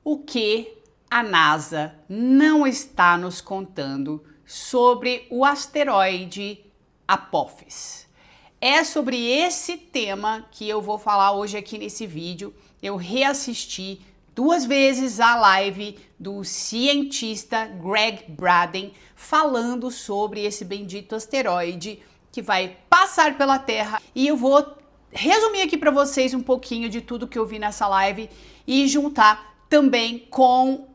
o que a NASA não está nos contando sobre o asteroide Apophis. É sobre esse tema que eu vou falar hoje aqui nesse vídeo. Eu reassisti 2 vezes a live do cientista Greg Braden falando sobre esse bendito asteroide que vai passar pela Terra, e eu vou resumir aqui para vocês um pouquinho de tudo que eu vi nessa live e juntar também com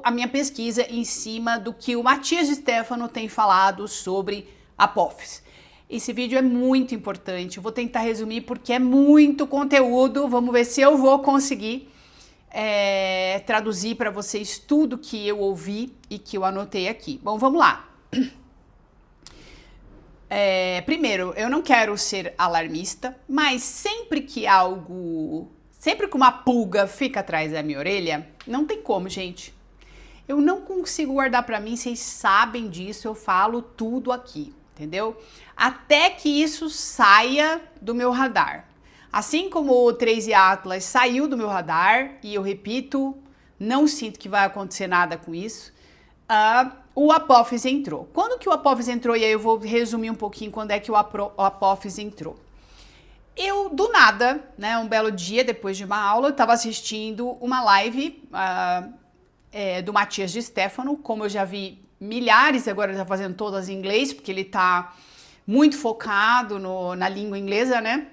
a minha pesquisa em cima do que o Matias Stefano tem falado sobre Apophis. Esse vídeo é muito importante, eu vou tentar resumir porque é muito conteúdo. Vamos ver se eu vou conseguir traduzir para vocês tudo que eu ouvi e que eu anotei aqui. Bom, vamos lá. Primeiro, eu não quero ser alarmista, mas sempre que uma pulga fica atrás da minha orelha, não tem como, gente. Eu não consigo guardar pra mim, vocês sabem disso, eu falo tudo aqui, entendeu? Até que isso saia do meu radar. Assim como o 3 Atlas saiu do meu radar, e eu repito, não sinto que vai acontecer nada com isso, o Apophis entrou. Quando que o Apophis entrou? E aí eu vou resumir um pouquinho quando é que o Apophis entrou. Eu, do nada, né, um belo dia, depois de uma aula, eu estava assistindo uma live do Matias de Stefano. Como eu já vi milhares, agora ele está fazendo todas em inglês, porque ele está muito focado na língua inglesa, né?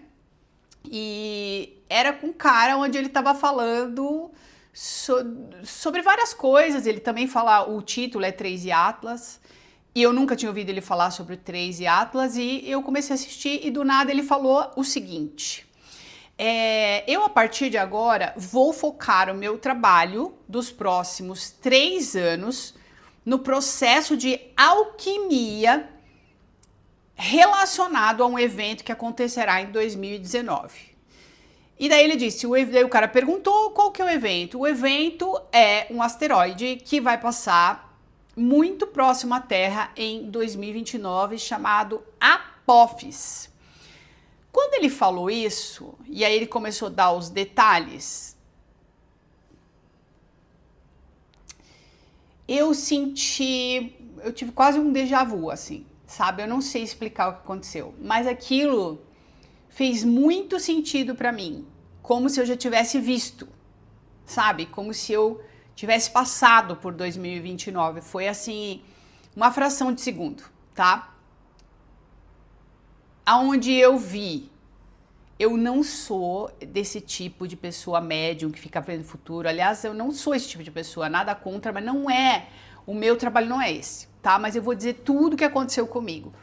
E era com um cara onde ele estava falando sobre várias coisas. Ele também fala, o título é 3 Atlas, e eu nunca tinha ouvido ele falar sobre o 3 Atlas, e eu comecei a assistir e do nada ele falou o seguinte: eu a partir de agora vou focar o meu trabalho dos próximos 3 anos no processo de alquimia relacionado a um evento que acontecerá em 2019. E daí ele disse, daí o cara perguntou qual que é o evento. O evento é um asteroide que vai passar muito próximo à Terra em 2029, chamado Apophis. Quando ele falou isso, e aí ele começou a dar os detalhes, eu tive quase um déjà vu, assim, sabe? Eu não sei explicar o que aconteceu, mas aquilo fez muito sentido para mim, como se eu já tivesse visto, sabe? Como se eu tivesse passado por 2029. Foi assim, uma fração de segundo, tá? Aonde eu vi, eu não sou desse tipo de pessoa médium que fica vendo o futuro. Aliás, eu não sou esse tipo de pessoa, nada contra, mas não é, o meu trabalho não é esse, tá? Mas eu vou dizer tudo o que aconteceu comigo.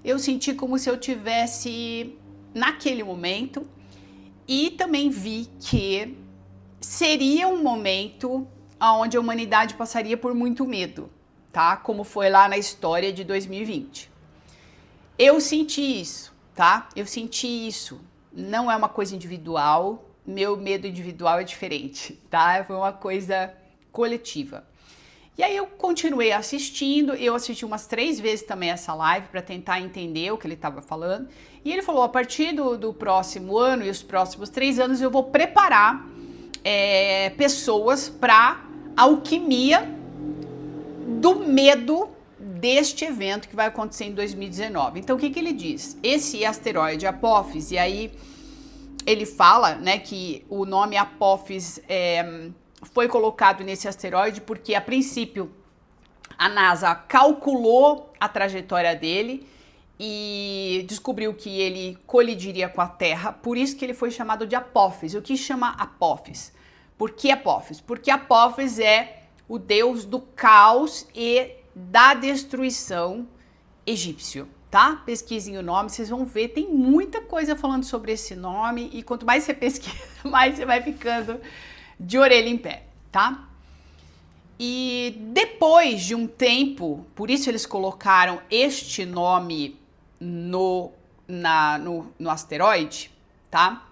Eu senti como se eu tivesse naquele momento, e também vi que seria um momento onde a humanidade passaria por muito medo, tá? Como foi lá na história de 2020. Eu senti isso, tá? Eu senti isso. Não é uma coisa individual, meu medo individual é diferente, tá? Foi uma coisa coletiva. E aí eu continuei assistindo, eu assisti umas 3 vezes também essa live para tentar entender o que ele estava falando. E ele falou, a partir do próximo ano e os próximos 3 anos eu vou preparar pessoas para alquimia do medo deste evento que vai acontecer em 2019. Então o que ele diz? Esse asteroide Apophis, e aí ele fala, né, que o nome Apophis foi colocado nesse asteroide porque, a princípio, a NASA calculou a trajetória dele e descobriu que ele colidiria com a Terra, por isso que ele foi chamado de Apophis. O que chama Apophis? Por que Apophis? Porque Apophis é o deus do caos e da destruição egípcio, tá? Pesquisem o nome, vocês vão ver, tem muita coisa falando sobre esse nome, e quanto mais você pesquisa, mais você vai ficando de orelha em pé, tá? E depois de um tempo, por isso eles colocaram este nome no asteroide, tá?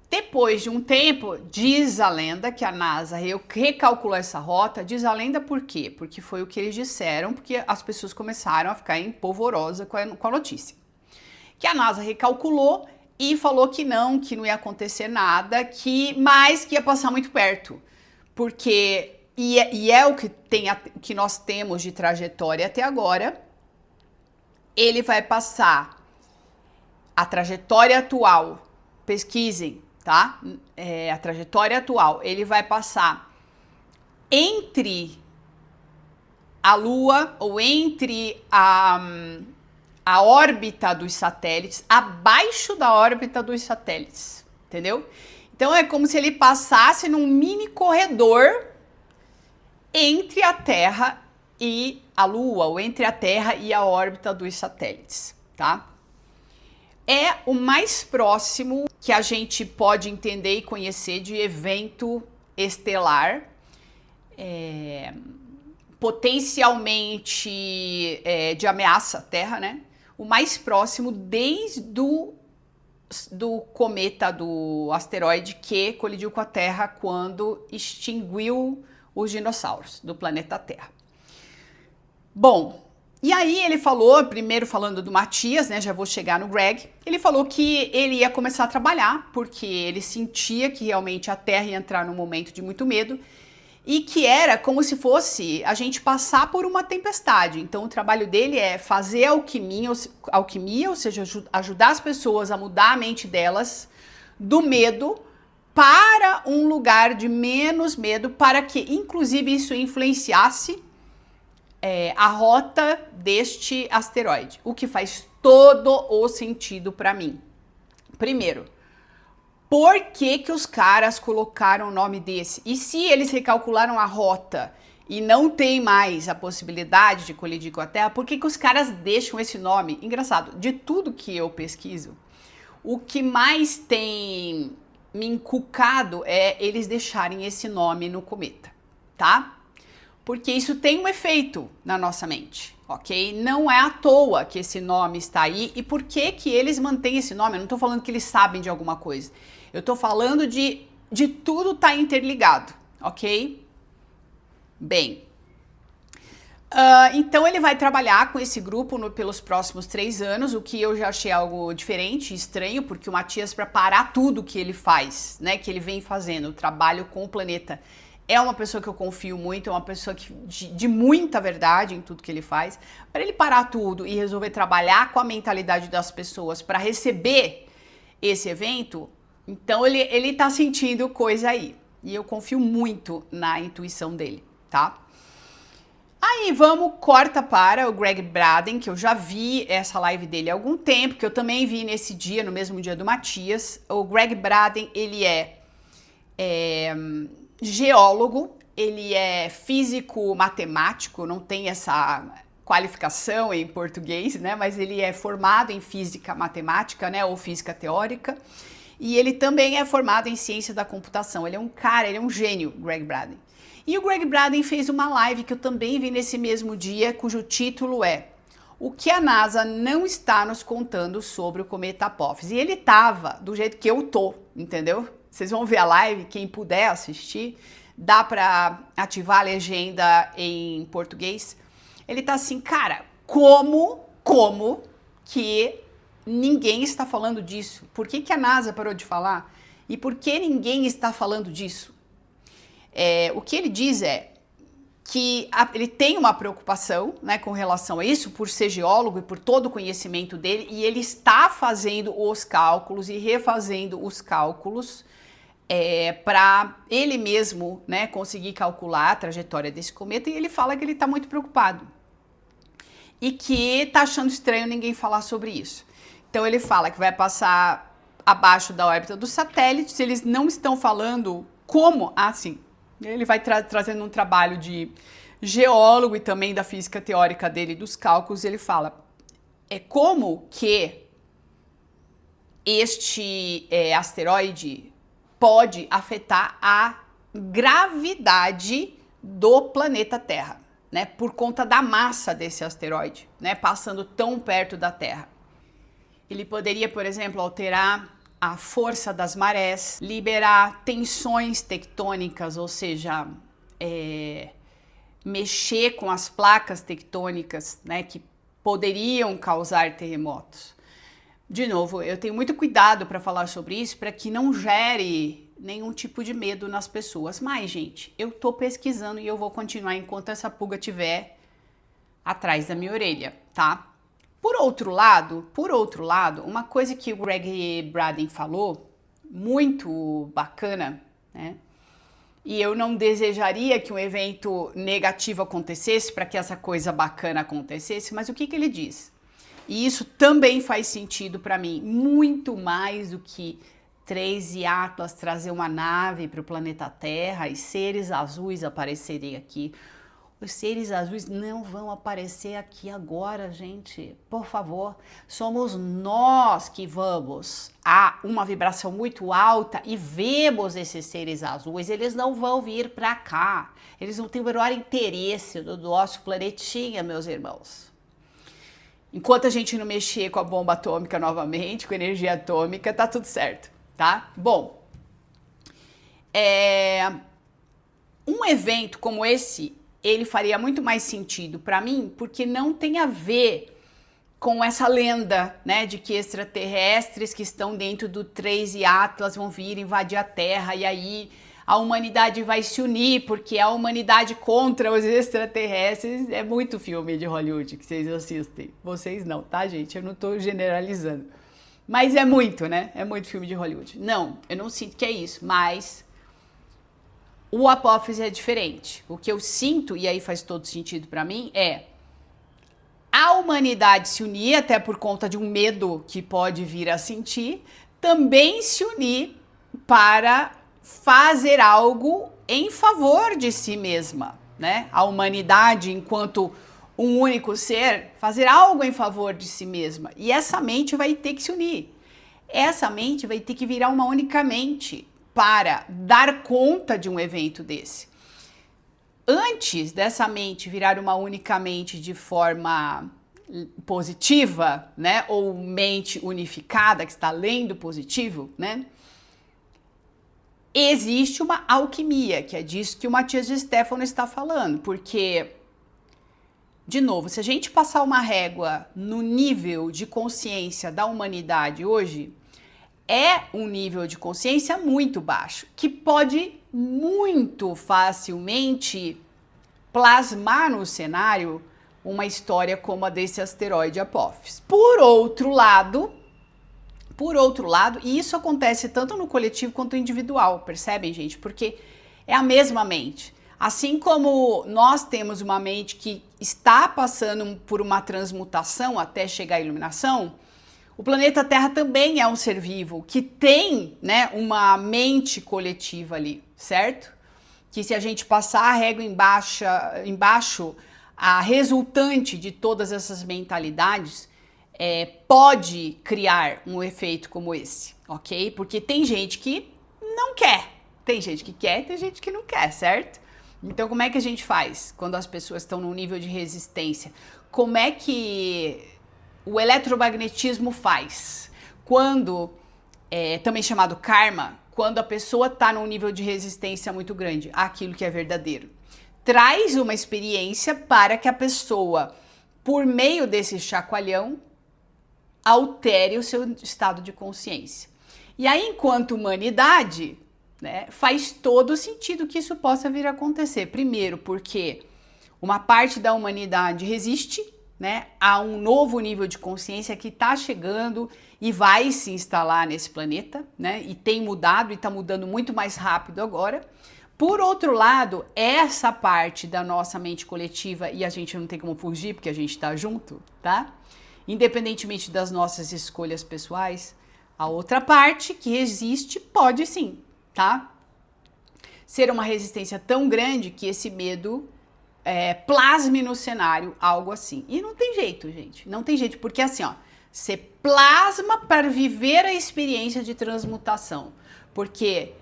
Depois de um tempo, diz a lenda que a NASA recalculou essa rota. Diz a lenda por quê? Porque foi o que eles disseram, porque as pessoas começaram a ficar empolvorosas com a notícia. Que a NASA recalculou e falou que não ia acontecer nada, mas que ia passar muito perto. porque e é o que nós temos de trajetória até agora. Ele vai passar a trajetória atual, pesquisem, tá? A trajetória atual, ele vai passar entre a Lua ou entre a órbita dos satélites, abaixo da órbita dos satélites, entendeu? Então é como se ele passasse num mini corredor entre a Terra e a Lua, ou entre a Terra e a órbita dos satélites, tá? É o mais próximo que a gente pode entender e conhecer de evento estelar, potencialmente de ameaça à Terra, né? O mais próximo desde do cometa, do asteroide que colidiu com a Terra quando extinguiu os dinossauros do planeta Terra. Bom, e aí ele falou, primeiro falando do Matias, né, já vou chegar no Greg, ele falou que ele ia começar a trabalhar porque ele sentia que realmente a Terra ia entrar num momento de muito medo e que era como se fosse a gente passar por uma tempestade. Então o trabalho dele é fazer alquimia, ou seja, ajudar as pessoas a mudar a mente delas do medo para um lugar de menos medo, para que inclusive isso influenciasse a rota deste asteroide, o que faz todo o sentido para mim. Primeiro, por que os caras colocaram o nome desse? E se eles recalcularam a rota e não tem mais a possibilidade de colidir com a Terra, por que os caras deixam esse nome? Engraçado, de tudo que eu pesquiso, o que mais tem me inculcado é eles deixarem esse nome no cometa, tá? Porque isso tem um efeito na nossa mente, ok? Não é à toa que esse nome está aí. E por que eles mantêm esse nome? Eu não estou falando que eles sabem de alguma coisa. Eu estou falando de tudo estar interligado, ok? Bem, então ele vai trabalhar com esse grupo pelos próximos 3 anos, o que eu já achei algo diferente, estranho, porque o Matias, para parar tudo que ele faz, né, que ele vem fazendo, o trabalho com o planeta, é uma pessoa que eu confio muito, é uma pessoa de muita verdade em tudo que ele faz. Para ele parar tudo e resolver trabalhar com a mentalidade das pessoas para receber esse evento, então ele tá sentindo coisa aí. E eu confio muito na intuição dele, tá? Aí corta para o Greg Braden, que eu já vi essa live dele há algum tempo, que eu também vi nesse dia, no mesmo dia do Matias. O Greg Braden, ele é geólogo, ele é físico matemático, não tem essa qualificação em português, né? Mas ele é formado em física matemática, né? Ou física teórica. E ele também é formado em ciência da computação. Ele é um cara, ele é um gênio, Greg Braden. E o Greg Braden fez uma live que eu também vi nesse mesmo dia, cujo título é O que a NASA não está nos contando sobre o cometa Apophis. E ele tava do jeito que eu tô, entendeu? Vocês vão ver a live, quem puder assistir, dá para ativar a legenda em português. Ele tá assim, cara, como que ninguém está falando disso? Por que a NASA parou de falar? E por que ninguém está falando disso? O que ele diz é que ele tem uma preocupação, né, com relação a isso, por ser geólogo e por todo o conhecimento dele, e ele está fazendo os cálculos e refazendo os cálculos para ele mesmo, né, conseguir calcular a trajetória desse cometa, e ele fala que ele está muito preocupado e que está achando estranho ninguém falar sobre isso. Então ele fala que vai passar abaixo da órbita dos satélites, eles não estão falando como, assim, ele vai trazendo um trabalho de geólogo e também da física teórica dele, dos cálculos, ele fala como que este asteroide pode afetar a gravidade do planeta Terra, né, por conta da massa desse asteroide, né, passando tão perto da Terra. Ele poderia, por exemplo, alterar a força das marés, liberar tensões tectônicas, ou seja, mexer com as placas tectônicas, né, que poderiam causar terremotos. De novo, eu tenho muito cuidado para falar sobre isso, para que não gere nenhum tipo de medo nas pessoas. Mas, gente, eu tô pesquisando e eu vou continuar enquanto essa pulga estiver atrás da minha orelha, tá? Por outro lado, uma coisa que o Greg Braden falou, muito bacana, né? E eu não desejaria que um evento negativo acontecesse para que essa coisa bacana acontecesse, mas o que ele diz? E isso também faz sentido para mim, muito mais do que 3 e Atlas trazer uma nave para o planeta Terra e seres azuis aparecerem aqui. Os seres azuis não vão aparecer aqui agora, gente. Por favor, somos nós que vamos a uma vibração muito alta e vemos esses seres azuis. Eles não vão vir para cá. Eles não têm o menor interesse no nosso planetinha, meus irmãos. Enquanto a gente não mexer com a bomba atômica novamente, com a energia atômica, tá tudo certo, tá? Bom, um evento como esse, ele faria muito mais sentido para mim, porque não tem a ver com essa lenda, né, de que extraterrestres que estão dentro do 3 e Atlas vão vir invadir a Terra e aí a humanidade vai se unir porque a humanidade contra os extraterrestres. É muito filme de Hollywood que vocês assistem. Vocês não, tá, gente? Eu não tô generalizando. Mas é muito, né? É muito filme de Hollywood. Não, eu não sinto que é isso, mas o Apófise é diferente. O que eu sinto, e aí faz todo sentido pra mim, é a humanidade se unir, até por conta de um medo que pode vir a sentir, também se unir para fazer algo em favor de si mesma, né? A humanidade, enquanto um único ser, fazer algo em favor de si mesma. E essa mente vai ter que se unir. Essa mente vai ter que virar uma única mente para dar conta de um evento desse. Antes dessa mente virar uma única mente de forma positiva, né? Ou mente unificada, que está além do positivo, né? Existe uma alquimia, que é disso que o Matias de Stefano está falando, porque, de novo, se a gente passar uma régua no nível de consciência da humanidade hoje, é um nível de consciência muito baixo, que pode muito facilmente plasmar no cenário uma história como a desse asteroide Apófis. Por outro lado, e isso acontece tanto no coletivo quanto no individual, percebem, gente? Porque é a mesma mente. Assim como nós temos uma mente que está passando por uma transmutação até chegar à iluminação, o planeta Terra também é um ser vivo que tem, né, uma mente coletiva ali, certo? Que se a gente passar a régua embaixo, a resultante de todas essas mentalidades pode criar um efeito como esse, ok? Porque tem gente que não quer, tem gente que quer, tem gente que não quer, certo? Então, como é que a gente faz quando as pessoas estão num nível de resistência? Como é que o eletromagnetismo faz? Quando, também chamado karma, quando a pessoa está num nível de resistência muito grande àquilo que é verdadeiro. Traz uma experiência para que a pessoa, por meio desse chacoalhão, altere o seu estado de consciência. E aí, enquanto humanidade, né, faz todo sentido que isso possa vir a acontecer. Primeiro, porque uma parte da humanidade resiste, né, a um novo nível de consciência que está chegando e vai se instalar nesse planeta, né, e tem mudado e está mudando muito mais rápido agora. Por outro lado, essa parte da nossa mente coletiva, e a gente não tem como fugir porque a gente está junto, tá? Independentemente das nossas escolhas pessoais, a outra parte que resiste pode sim, tá? Ser uma resistência tão grande que esse medo plasme no cenário algo assim. E não tem jeito, gente. Não tem jeito, porque assim, ó, você plasma para viver a experiência de transmutação. Porque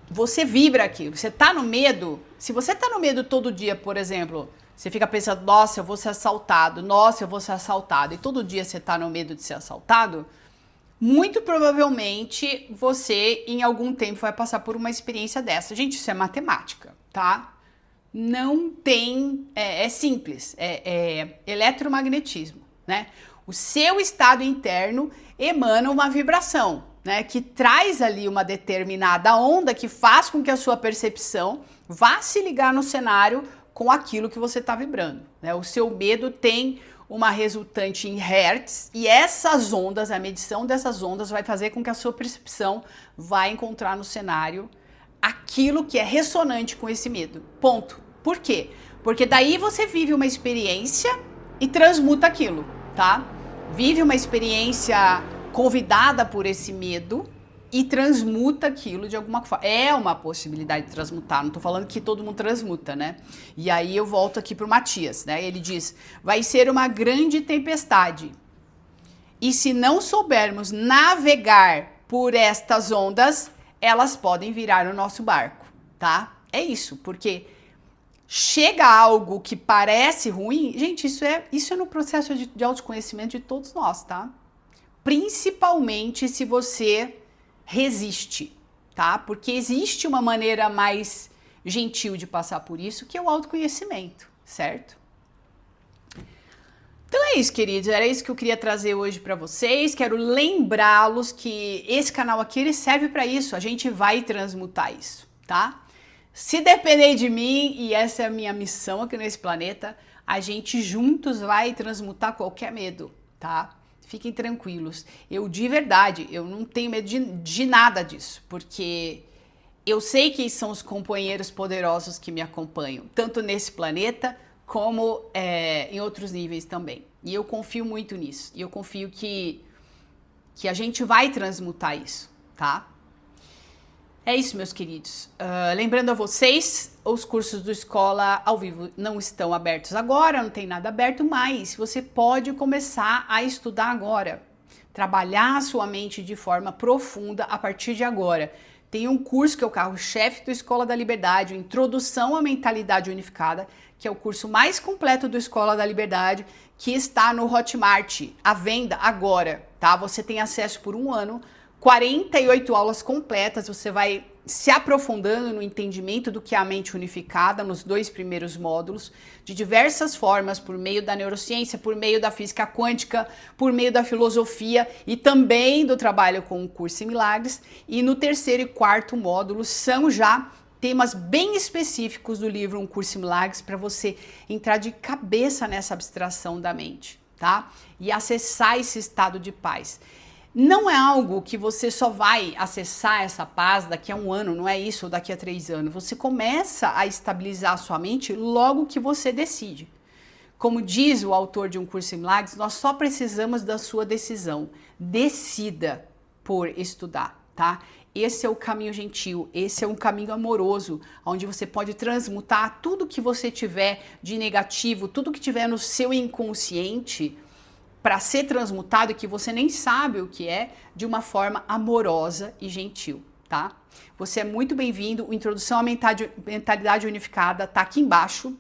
você vibra aquilo. Você tá no medo. Se você tá no medo todo dia, por exemplo, você fica pensando, nossa, eu vou ser assaltado, nossa, eu vou ser assaltado, e todo dia você tá no medo de ser assaltado, muito provavelmente você, em algum tempo, vai passar por uma experiência dessa. Gente, isso é matemática, tá? Não tem... É simples. É eletromagnetismo, né? O seu estado interno emana uma vibração. né, que traz ali uma determinada onda que faz com que a sua percepção vá se ligar no cenário com aquilo que você está vibrando, né? O seu medo tem uma resultante em hertz e essas ondas, a medição dessas ondas vai fazer com que a sua percepção vá encontrar no cenário aquilo que é ressonante com esse medo. Ponto. Por quê? Porque daí você vive uma experiência e transmuta aquilo, tá? Vive uma experiência convidada por esse medo e transmuta aquilo de alguma forma. É uma possibilidade de transmutar, não tô falando que todo mundo transmuta, né? E aí eu volto aqui pro Matias, né? Ele diz, vai ser uma grande tempestade. E se não soubermos navegar por estas ondas, elas podem virar o nosso barco, tá? É isso, porque chega algo que parece ruim, gente, isso é no processo de autoconhecimento de todos nós, tá? Principalmente se você resiste, tá? Porque existe uma maneira mais gentil de passar por isso, que é o autoconhecimento, certo? Então é isso, queridos, era isso que eu queria trazer hoje para vocês. Quero lembrá-los que esse canal aqui ele serve para isso, a gente vai transmutar isso, tá? Se depender de mim, e essa é a minha missão aqui nesse planeta, a gente juntos vai transmutar qualquer medo, tá? Fiquem tranquilos. Eu, de verdade, eu não tenho medo de nada disso, porque eu sei quem são os companheiros poderosos que me acompanham, tanto nesse planeta como em outros níveis também. E eu confio muito nisso. E eu confio que a gente vai transmutar isso, tá? É isso, meus queridos. Lembrando a vocês, os cursos do Escola ao Vivo não estão abertos agora, não tem nada aberto, mas você pode começar a estudar agora. Trabalhar a sua mente de forma profunda a partir de agora. Tem um curso que é o carro-chefe do Escola da Liberdade, Introdução à Mentalidade Unificada, que é o curso mais completo do Escola da Liberdade, que está no Hotmart, à venda agora, tá? Você tem acesso por 1 ano, 48 aulas completas, você vai se aprofundando no entendimento do que é a mente unificada nos 2 primeiros módulos, de diversas formas, por meio da neurociência, por meio da física quântica, por meio da filosofia e também do trabalho com o curso em milagres. E no 3º e 4º módulo são já temas bem específicos do livro Um Curso em Milagres para você entrar de cabeça nessa abstração da mente, tá? E acessar esse estado de paz. Não é algo que você só vai acessar essa paz daqui a 1 ano, não é isso, ou daqui a 3 anos. Você começa a estabilizar a sua mente logo que você decide. Como diz o autor de Um Curso em Milagres, nós só precisamos da sua decisão. Decida por estudar, tá? Esse é o caminho gentil, esse é um caminho amoroso, onde você pode transmutar tudo que você tiver de negativo, tudo que tiver no seu inconsciente, para ser transmutado e que você nem sabe o que é, de uma forma amorosa e gentil, tá? Você é muito bem-vindo, o Introdução à Mentalidade Unificada tá aqui embaixo,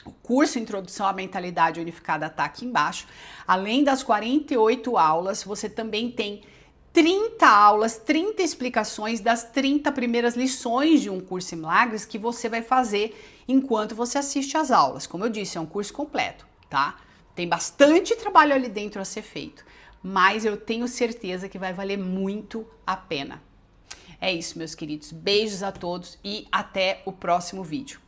o curso Introdução à Mentalidade Unificada tá aqui embaixo. Além das 48 aulas, você também tem 30 aulas, 30 explicações das 30 primeiras lições de Um Curso em Milagres que você vai fazer enquanto você assiste às aulas. Como eu disse, é um curso completo, tá? Tem bastante trabalho ali dentro a ser feito, mas eu tenho certeza que vai valer muito a pena. É isso, meus queridos. Beijos a todos e até o próximo vídeo.